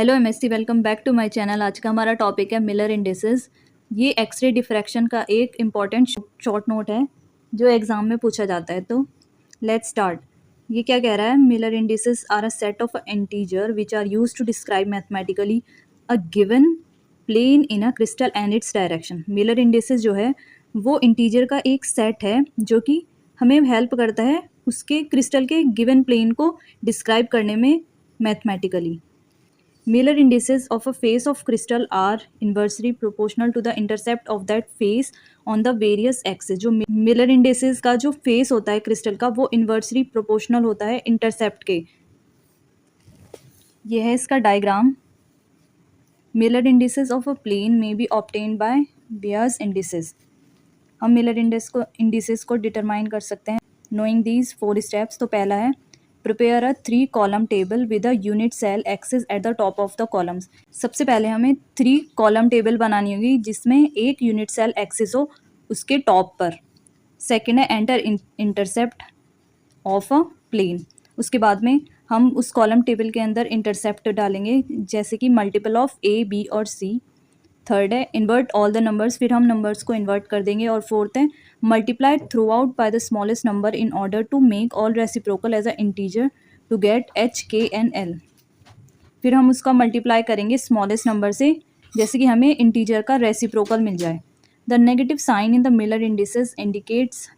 Hello MSc, welcome back to my channel. आज का हमारा टॉपिक है मिलर इंडिसेस। ये एक्सरे डिफ्रैक्शन का एक इम्पॉर्टेंट शॉर्ट नोट है जो एग्जाम में पूछा जाता है। तो लेट्स स्टार्ट। ये क्या कह रहा है? Miller indices are a set of integer which are used to describe mathematically a given plane in a crystal and its direction. Miller indices जो है वो इंटीजर का एक सेट है जो कि हमें हेल्प करता है उसके क्रिस्टल के गिवन प्लेन को डिस्क्राइब करने में mathematically. Miller indices of a face of crystal are inversely proportional to the intercept of that face on the various axes। जो मिलर इंडिसेस का जो फेस होता है क्रिस्टल का वो इन्वर्सली प्रोपोर्शनल होता है इंटरसेप्ट के। ये है इसका diagram. Miller indices of a plane में बी ऑब्टेन्ड बाय बियर्स इंडिसेस। हम मिलर इंडिसेस को डिटरमाइन कर सकते हैं नोइंग दीज 4 स्टेप्स। तो पहला है prepare a 3 column table with a unit cell axis at the top of the columns. सबसे पहले हमें 3 कॉलम टेबल बनानी होगी जिसमें एक यूनिट सेल एक्सिस हो उसके टॉप पर। सेकेंड है enter intercept of a plane. उसके बाद में हम उस कॉलम टेबल के अंदर इंटरसेप्ट डालेंगे जैसे कि मल्टीपल ऑफ ए बी और सी। थर्ड है इन्वर्ट ऑल द नंबर्स, फिर हम नंबर्स को इन्वर्ट कर देंगे। और फोर्थ है multiply throughout by the smallest number in order to make all reciprocal as a integer to get h k and l. फिर हम उसका मल्टीप्लाई करेंगे स्मॉलेस्ट नंबर से जैसे कि हमें इंटीजर का रेसिप्रोकल मिल जाए। The negative sign in the Miller indices indicates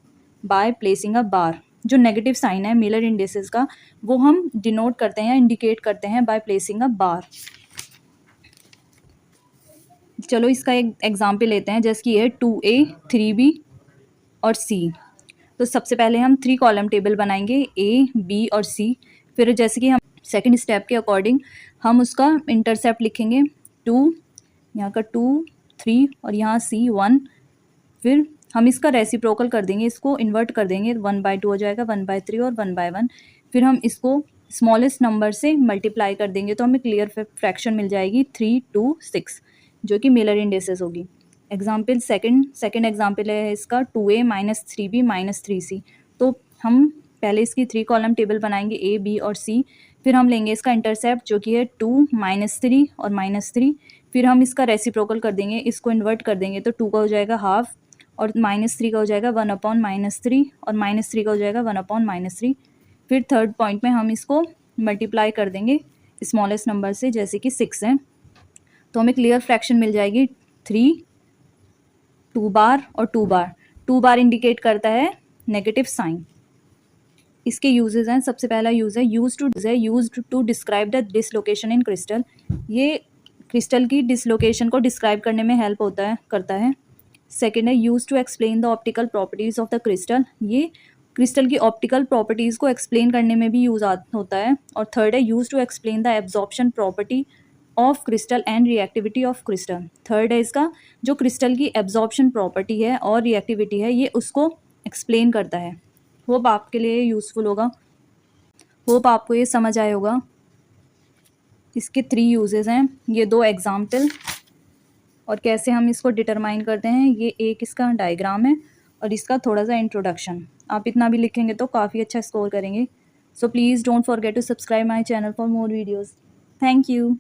by placing a bar. जो नेगेटिव साइन है मिलर इंडिसेस का वो हम डिनोट करते हैं, इंडिकेट करते हैं बाय प्लेसिंग अ बार। चलो इसका एक एग्जाम्पल लेते हैं जैसे कि ये 2A 3B और C। तो सबसे पहले हम 3 कॉलम टेबल बनाएंगे A B और C। फिर जैसे कि हम सेकंड स्टेप के अकॉर्डिंग हम उसका इंटरसेप्ट लिखेंगे 2, यहाँ का 2 3 और यहाँ C 1। फिर हम इसका रेसिप्रोकल कर देंगे, इसको इन्वर्ट कर देंगे, 1/2 हो जाएगा, 1/3 और 1/1। फिर हम इसको स्मॉलेस्ट नंबर से मल्टीप्लाई कर देंगे तो हमें क्लियर फ्रैक्शन मिल जाएगी 3 2 6 जो कि मिलर इंडिसेस होगी। एग्जाम्पल सेकंड एग्जाम्पल है इसका 2A - 3B - 3C। तो हम पहले इसकी 3 कॉलम टेबल बनाएंगे A B और C। फिर हम लेंगे इसका इंटरसेप्ट जो कि है 2 -3 और -3। फिर हम इसका रेसिप्रोकल कर देंगे, इसको इन्वर्ट कर देंगे तो 2 का हो जाएगा हाफ और -3 का हो जाएगा 1/-3 और -3 का हो जाएगा 1/-3। फिर थर्ड पॉइंट में हम इसको मल्टीप्लाई कर देंगे स्मॉलेस्ट नंबर से जैसे कि 6 है तो हमें क्लियर फ्रैक्शन मिल जाएगी 3 2 बार और 2 बार। 2 बार इंडिकेट करता है नेगेटिव साइन। इसके यूजेस हैं, सबसे पहला यूज है used to describe the dislocation in crystal. ये क्रिस्टल की डिसलोकेशन को डिस्क्राइब करने में हेल्प करता है। सेकेंड है use to explain the optical properties of the crystal. ये क्रिस्टल की ऑप्टिकल प्रॉपर्टीज़ को एक्सप्लेन करने में भी यूज होता है। और थर्ड है use to explain the absorption property of crystal and reactivity of crystal. Third है इसका जो क्रिस्टल की एब्जॉर्प्शन प्रॉपर्टी है और रिएक्टिविटी है ये उसको एक्सप्लेन करता है। होप आपके लिए यूज़फुल होगा, होप आपको ये समझ आया होगा। इसके 3 यूजेस हैं, ये 2 एग्जाम्पल और कैसे हम इसको डिटरमाइन करते हैं ये एक इसका डायग्राम है और इसका थोड़ा सा इंट्रोडक्शन। आप इतना भी लिखेंगे तो काफ़ी अच्छा स्कोर करेंगे। So please don't forget to subscribe my channel for more videos. Thank you.